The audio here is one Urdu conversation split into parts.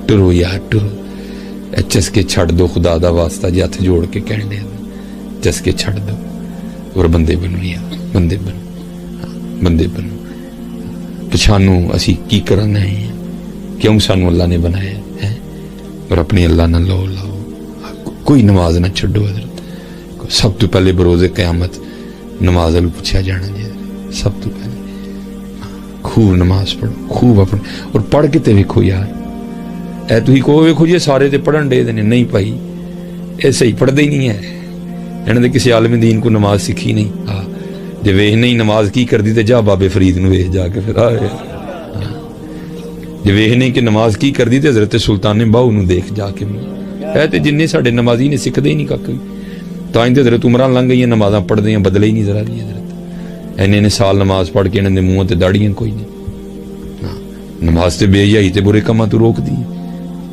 ٹرو یار ٹرو چسکے چھڑ دو خدا دا واسطہ جی ہاتھ جوڑ کے کہنے چسکے چھڑ دو اور بندے بنو یار بندے بنو بندے بنو پچھانو اسی کی کرنا ہے کیوں سانو اللہ نے بنایا ہے اور اپنی اللہ نہ لو لاؤ کوئی نماز نہ چھڈو حضرت سب تو پہلے بروز قیامت نماز اللہ پوچھا جانا جی سب تو پہلے خوب نماز پڑھو خوب اپنے اور پڑھ کے تے ویکھو یار اے تو ہی کو ویکھو جی سارے تے پڑھن دے دینے نہیں پائی ایسے ہی پڑھ دے ہی نہیں ہے انہوں نے کسی عالم دین کو نماز سکھی نہیں ہاں جب ویہ نہیں نماز کی کر دی تے جا بابے فرید نو ویہ جا کے پھر آئے جب ویہ نہیں کہ نماز کی کر دی تے حضرت سلطان باؤ نو دیکھ جا کے اے تے جننے ساڑے نمازی نے سکھ دے ہی نہیں کاکوئی تو آئیں تے حضرت عمران لنگ گئی ہیں نمازاں پڑھ دیں بدلے ہی نہیں ذرا دی حضرت اینے نے سال نماز پڑھ کے انہوں نے منہ تے داڑیاں کوئی نہیں نماز تے بے حیائی تے برے کماں تو روک دی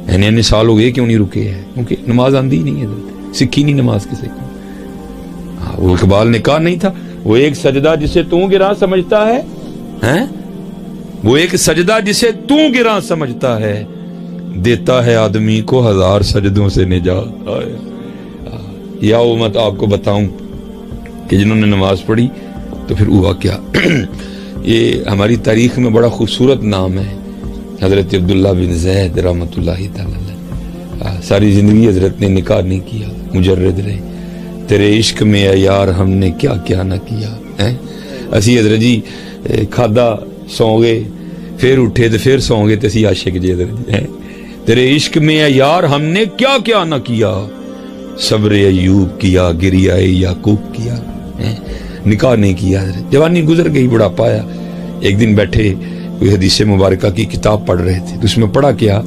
اینے سال ہو گئے کیوں نہیں رکے ہیں کیونکہ نماز آندھی نہیں ہے سکھی نہیں نماز کسے کو وہ اقبال نے کہا نہیں تھا وہ ایک سجدہ جسے تو گراں سمجھتا ہے وہ ایک سجدہ جسے تو گراں سمجھتا ہے دیتا ہے آدمی کو 1000 سجدوں سے نجات یا وہ مت آپ کو بتاؤں کہ جنہوں نے نماز پڑھی تو پھر ہوا کیا یہ ہماری تاریخ میں بڑا خوبصورت نام ہے حضرت عبداللہ بن زید رحمۃ اللہ تعالی ساری زندگی حضرت نے نکاح نہیں کیا مجرد رہے تیرے عشق میں اے یار ہم نے کیا کیا نہ کیا اسی حضرت جی کھادا سو گئے پھر اٹھے تو پھر سو گئے تو اسی عاشق جی حضرت جی تیرے عشق میں اے یار ہم نے کیا کیا نہ کیا صبر ایوب کیا گریہ یعقوب کیا نکاح نہیں کیا حضرت جوانی گزر گئی بڑھاپا آیا ایک دن بیٹھے کوئی حدیث مبارکہ کی کتاب پڑھ رہے تھے تو اس میں پڑھا کیا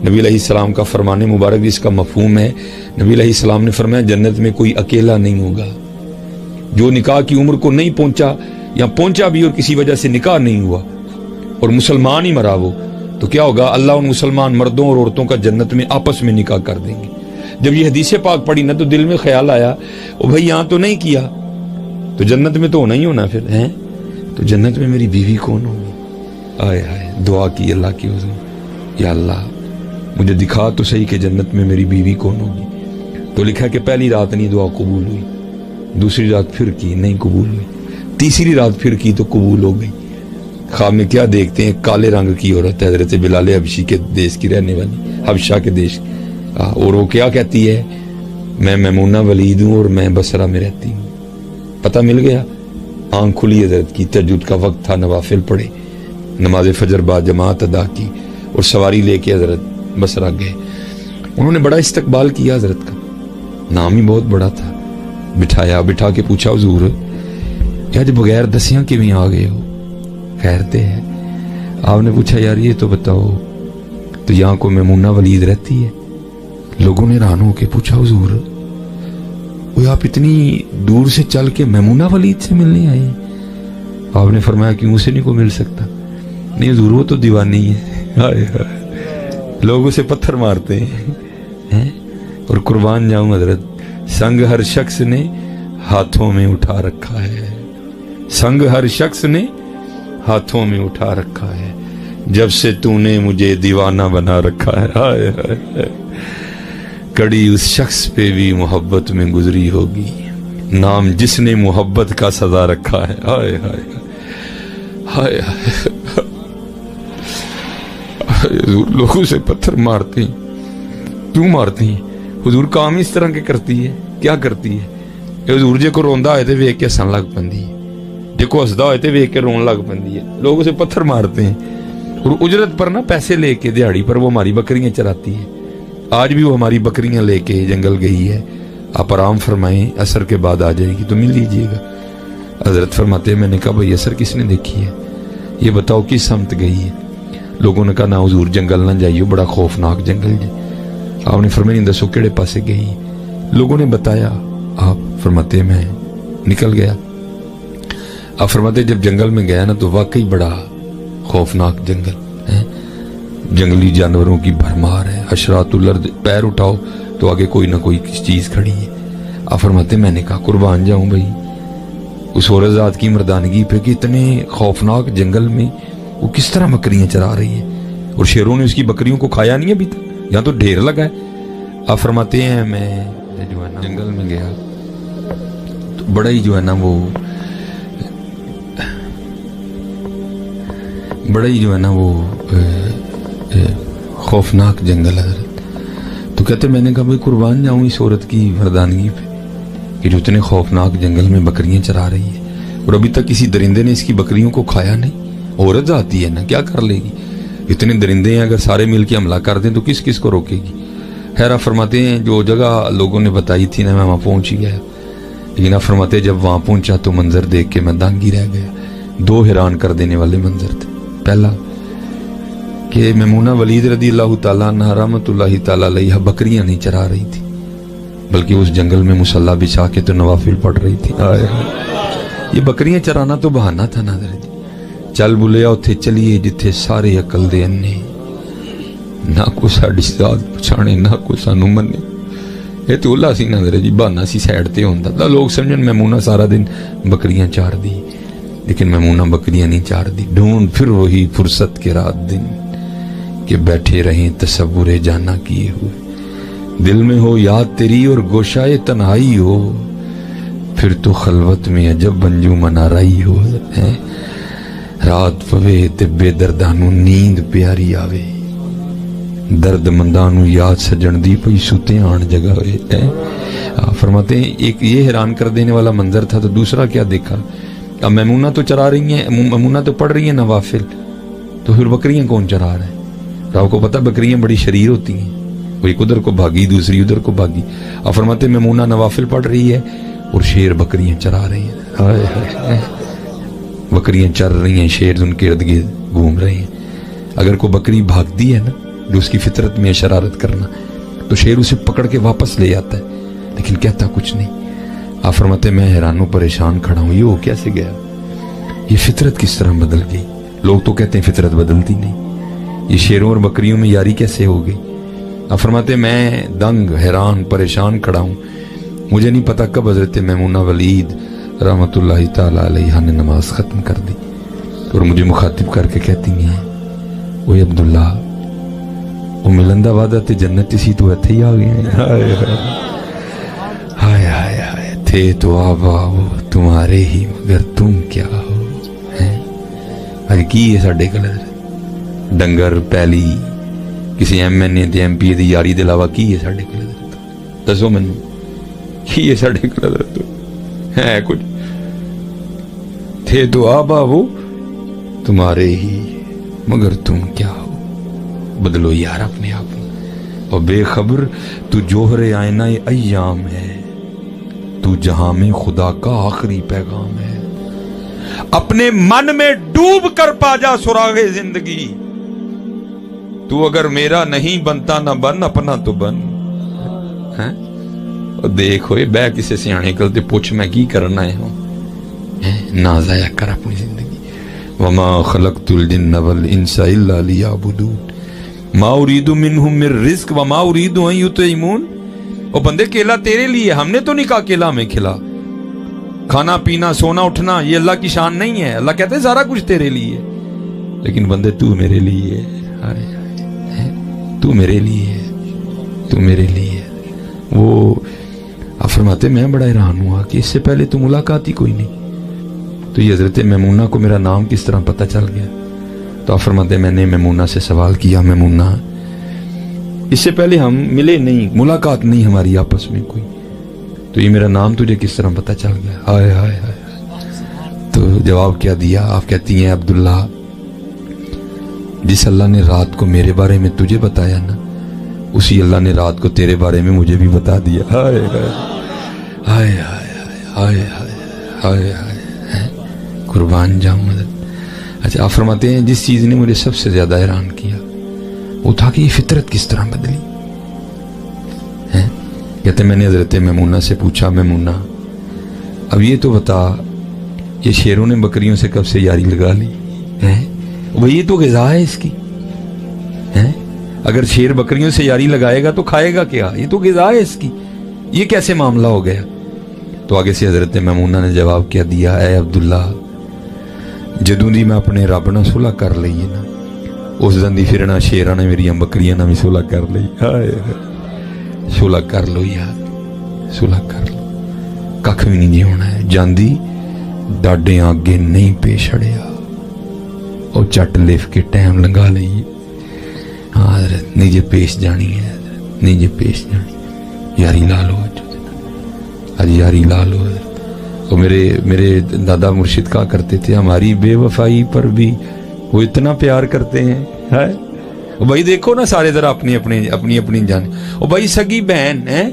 نبی علیہ السلام کا فرمان مبارک جس کا مفہوم ہے نبی علیہ السلام نے فرمایا جنت میں کوئی اکیلا نہیں ہوگا جو نکاح کی عمر کو نہیں پہنچا یا پہنچا بھی اور کسی وجہ سے نکاح نہیں ہوا اور مسلمان ہی مرا وہ تو کیا ہوگا اللہ ان مسلمان مردوں اور عورتوں کا جنت میں آپس میں نکاح کر دیں گے جب یہ حدیث پاک پڑھی نا تو دل میں خیال آیا او بھائی یہاں تو نہیں کیا تو جنت میں تو ہونا ہی ہونا پھر ہیں تو جنت میں میری بیوی کون ہوگی آئے آئے دعا کی اللہ کی حضور یا اللہ مجھے دکھا تو صحیح کہ جنت میں میری بیوی کون ہوگی تو لکھا کہ پہلی رات نہیں دعا قبول ہوئی دوسری رات پھر کی نہیں قبول ہوئی تیسری رات پھر کی تو قبول ہو گئی خواب میں کیا دیکھتے ہیں کالے رنگ کی عورت حضرت بلال حبشی کے دیش کی رہنے والی حبشہ کے دیش اور وہ کیا کہتی ہے میں میمونہ ولید ہوں اور میں بصرہ میں رہتی ہوں پتہ مل گیا آنکھ کھلی حضرت کی تہجد کا وقت تھا نوافل پڑھے نماز فجر با جماعت ادا کی اور سواری لے کے حضرت بصرہ گئے انہوں نے بڑا استقبال کیا حضرت کا نام ہی بہت بڑا تھا بٹھا کے پوچھا حضور یا جو بغیر دسیاں کیوں آ گئے ہو خیرتے ہیں آپ نے پوچھا یار یہ تو بتاؤ تو یہاں کو میمونہ ولید رہتی ہے لوگوں نے حیران ہو کے پوچھا حضور وہ آپ اتنی دور سے چل کے میمونہ ولید سے ملنے آئے آپ نے فرمایا کیوں اسے نہیں کو مل سکتا نہیں حضور وہ تو دیوانی ہے لوگ اسے پتھر مارتے ہیں اور قربان جاؤں حضرت سنگ ہر شخص نے ہاتھوں میں اٹھا رکھا ہے سنگ ہر شخص نے ہاتھوں میں اٹھا رکھا ہے جب سے تو نے مجھے دیوانہ بنا رکھا ہے کڑی اس شخص پہ بھی محبت میں گزری ہوگی نام جس نے محبت کا سزا رکھا ہے ہائے ہائے ہائے حضور لوگوں سے پتھر مارتے ہیں کیوں مارتے ہیں حضور کام اس طرح کے کرتی ہے کیا کرتی ہے حضور جے کو روندا ہوئے تے ویکھ کے ہسن لگ پندی ہے جے کو ہسدا ہوئے تے ویکھ کے رون لگ پندی ہے لوگ اسے پتھر مارتے ہیں اور اجرت پر نا پیسے لے کے دیہاڑی پر وہ ہماری بکریاں چراتی ہے آج بھی وہ ہماری بکریاں لے کے جنگل گئی ہے آپ آرام فرمائیں عصر کے بعد آ جائے گی تو مل لیجئے گا حضرت فرماتے ہیں میں نے کہا بھائی عصر کس نے دیکھی ہے یہ بتاؤ کس سمت گئی ہے لوگوں نے کہا نا حضور جنگل نہ جائیو بڑا خوفناک جنگل جی آپ نے فرمایا نہیں دسو کیڑے پاسے گئی لوگوں نے بتایا آپ فرماتے ہیں میں نکل گیا آپ فرماتے ہیں جب جنگل میں گیا نا تو واقعی بڑا خوفناک جنگل ہے جنگلی جانوروں کی بھرمار ہے حشرات الارض پیر اٹھاؤ تو آگے کوئی نہ کوئی چیز کھڑی ہے آپ فرماتے ہیں میں نے کہا قربان جاؤں بھائی اس عورت ذات کی مردانگی پہ کہ اتنے خوفناک جنگل میں وہ کس طرح بکریاں چرا رہی ہے اور شیروں نے اس کی بکریوں کو کھایا نہیں ابھی تک یہاں تو ڈھیر لگا ہے. آپ فرماتے ہیں میں جو ہے نا جنگل میں گیا تو بڑا ہی جو ہے نا وہ خوفناک جنگل حضرت. تو کہتے میں نے کہا بھائی قربان جاؤں اس عورت کی مردانگی پہ کہ جو اتنے خوفناک جنگل میں بکریاں چرا رہی ہے اور ابھی تک کسی درندے نے اس کی بکریوں کو کھایا نہیں. عورت آتی ہے نا کیا کر لے گی؟ اتنے درندے ہیں اگر سارے مل کے حملہ کر دیں تو کس کس کو روکے گی؟ خیر آپ فرماتے ہیں جو جگہ لوگوں نے بتائی تھی نا میں وہاں پہنچ ہی گیا. لیکن آپ فرماتے ہیں جب وہاں پہنچا تو منظر دیکھ کے میں دنگ ہی رہ گیا. 2 حیران کر دینے والے منظر تھے. پہلا کہ میمونہ ولید رضی اللہ تعالیٰ عنہ رحمۃ اللہ تعالیٰ علیہ بکریاں نہیں چرا رہی تھی بلکہ اس جنگل میں مصلی بچھا کے تو نوافل پڑھ رہی تھی. یہ بکریاں چرانا تو بہانہ تھا نا حضرت. چل بلیا اتھے چلیے جتھے سارے عقل دے انے نہ کو ساڈی ذات پچھانے نہ کو سانو منے. یہ تو اللہ سی نظر جی بہانا سی سائڈ تے ہوندا تھا. لوگ سمجھن میمونہ سارا دن بکریاں چار دی لیکن میمونہ بکریاں نہیں چار دی. ڈھونڈ پھر وہی فرصت کے رات دن کہ بیٹھے رہیں تصور جانا کیے ہوئے. دل میں ہو یاد تیری اور گوشائے تنہائی ہو پھر تو خلوت میں عجب بنجو منارائی ہو. رات پوے تے بے دردانو نیند پیاری آوے درد مندانو یاد سجن دی پئی سوتے آن جگہ ہوئے. فرماتے ہیں ایک یہ حیران کر دینے والا منظر تھا. تو دوسرا کیا دیکھا؟ اب میمونہ تو چرا رہی ہیں میمونہ تو پڑھ رہی ہیں نوافل تو پھر بکریاں کون چرا رہے ہیں؟ آپ کو پتہ بکریاں بڑی شریر ہوتی ہیں. وہ ایک ادھر کو بھاگی دوسری ادھر کو بھاگی. اب فرماتے ہیں میمونہ نوافل پڑھ رہی ہے اور شیر بکریاں چرا رہی ہیں. بکریاں چر رہی ہیں شیر ان کے ارد گرد گھوم رہے ہیں. اگر کوئی بکری بھاگتی ہے نا جو اس کی فطرت میں شرارت کرنا تو شیر اسے پکڑ کے واپس لے آتا ہے لیکن کہتا کچھ نہیں. آپ فرماتے ہیں میں حیران و پریشان کھڑا ہوں یہ وہ کیسے گیا؟ یہ فطرت کس طرح بدل گئی؟ لوگ تو کہتے ہیں فطرت بدلتی نہیں. یہ شیروں اور بکریوں میں یاری کیسے ہو گئی؟ آپ فرماتے ہیں میں دنگ حیران پریشان کھڑا ہوں. مجھے نہیں پتا کب حضرت میمونہ ولید رحمت اللہ تعالیٰ علیہ نے نماز ختم کر دی اور مجھے مخاطب کر کے کہتی ہیں وہ عبداللہ وہ ملندہ وعدہ تے جنت سی تو ایتھے ہی آ گئے ہیں. ہائے ہائے ہائے تھے تو آبا وہ تمہارے ہی مگر تم کیا ہو. اج کی ہے ساڈے کول ڈنگر پیلی کسی ایم این اے تے ایم پی اے دی یاری دے علاوہ کی ہے ساڈے کول؟ دسو مینوں کی ہے ساڈے کول؟ ہے کچھ؟ تھے تو آبا وہ تمہارے ہی مگر تم کیا ہو. بدلو یار اپنے آپ. اور بے خبر تو جوہر آئینہ ایام ہے تو جہاں میں خدا کا آخری پیغام ہے. اپنے من میں ڈوب کر پا جا سراغ زندگی. تو اگر میرا نہیں بنتا نہ بن اپنا تو بن. دیکھ ہوئے بے کسے سیانے کل تے پوچھ میں کی کرنا ہے ہوں نہ ضائع کر اپنی زندگی. وما خلقت الجن والانس الا لیعبدون ما اريد منهم من رزق وما اريد ان يطعمون. او بندے کیلا تیرے لیے ہم نے تو نہیں کہا کیلا میں کھلا. کھانا پینا سونا اٹھنا یہ اللہ کی شان نہیں ہے. اللہ کہتے ہیں سارا کچھ تیرے لیے لیکن بندے تو میرے لیے تو میرے لیے تو میرے لیے. وہ آپ فرماتے میں بڑا حیران ہوا کہ اس سے پہلے تو ملاقات ہی کوئی نہیں. تو یہ حضرت میمونہ کو میرا نام کس طرح پتہ چل گیا؟ تو آپ فرماتے میں نے میمونہ سے سوال کیا میمونہ اس سے پہلے ہم ملے نہیں ملاقات نہیں ہماری آپس میں کوئی تو یہ میرا نام تجھے کس طرح پتہ چل گیا؟ ہائے ہائے ہائے. تو جواب کیا دیا؟ آپ کہتی ہیں عبداللہ جس اللہ نے رات کو میرے بارے میں تجھے بتایا نا اسی اللہ نے رات کو تیرے بارے میں مجھے بھی بتا دیا. ہائے ہائے ہائے ہائے ہائے ہائے قربان جاؤں مدد. اچھا آپ فرماتے ہیں جس چیز نے مجھے سب سے زیادہ حیران کیا وہ تھا کہ یہ فطرت کس طرح بدلی. کہتے میں نے حضرت میمونہ سے پوچھا میمونہ اب یہ تو بتا یہ شیروں نے بکریوں سے کب سے یاری لگا لی؟ وہ یہ تو غذا ہے اس کی. اگر شیر بکریوں سے یاری لگائے گا تو کھائے گا کیا؟ یہ تو غذا ہے اس کی. یہ کیسے معاملہ ہو گیا؟ تو آگے سے حضرت میمونہ نے جواب کیا دیا اے عبداللہ جدوں دی میں اپنے رب نہ صلح کر لئی نا اس دن دی پھرنا شیراں نے میری بکریاں نہ بھی صلح کر لئی. ہائے صلح کر لو یار, صلح کر لو, ککھ بھی نہیں جی ہونا ہے. جاندی ڈاڈیاں اگے نہیں پیش اڑیا, او چٹ لف کے ٹائم لنگا لئی. ہاں حضرت نہیں جے پیش جانی ہے, حضرت نہیں جے پیش جانی, یاری لا لو اج یاری لا لو. اور میرے دادا مرشد کہا کرتے تھے ہماری بے وفائی پر بھی وہ اتنا پیار کرتے ہیں. ہے بھائی دیکھو نا سارے ذرا اپنی اپنی جان. او بھائی سگی بہن ہے,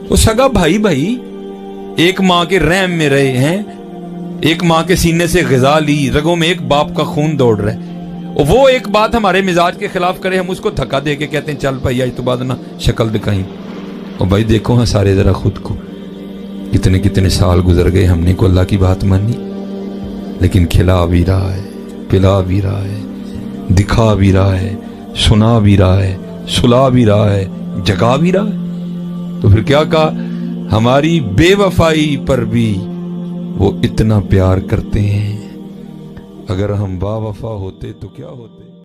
وہ سگا بھائی ایک ماں کے رحم میں رہے ہیں, ایک ماں کے سینے سے غذا لی, رگوں میں ایک باپ کا خون دوڑ رہا ہے. وہ ایک بات ہمارے مزاج کے خلاف کرے, ہم اس کو دھکا دے کے کہتے ہیں چل بھائی آج تو بعد نہ شکل دکھائیں. اور بھائی دیکھو ہاں سارے ذرا خود کو, کتنے سال گزر گئے, ہم نے کو اللہ کی بات مانی, لیکن کھلا بھی رہا ہے, پلا بھی رہا ہے, دکھا بھی رہا ہے, سنا بھی رہا ہے, سلا بھی رہا ہے, جگا بھی رہا ہے. تو پھر کیا کہا, ہماری بے وفائی پر بھی وہ اتنا پیار کرتے ہیں. اگر ہم با وفا ہوتے تو کیا ہوتے.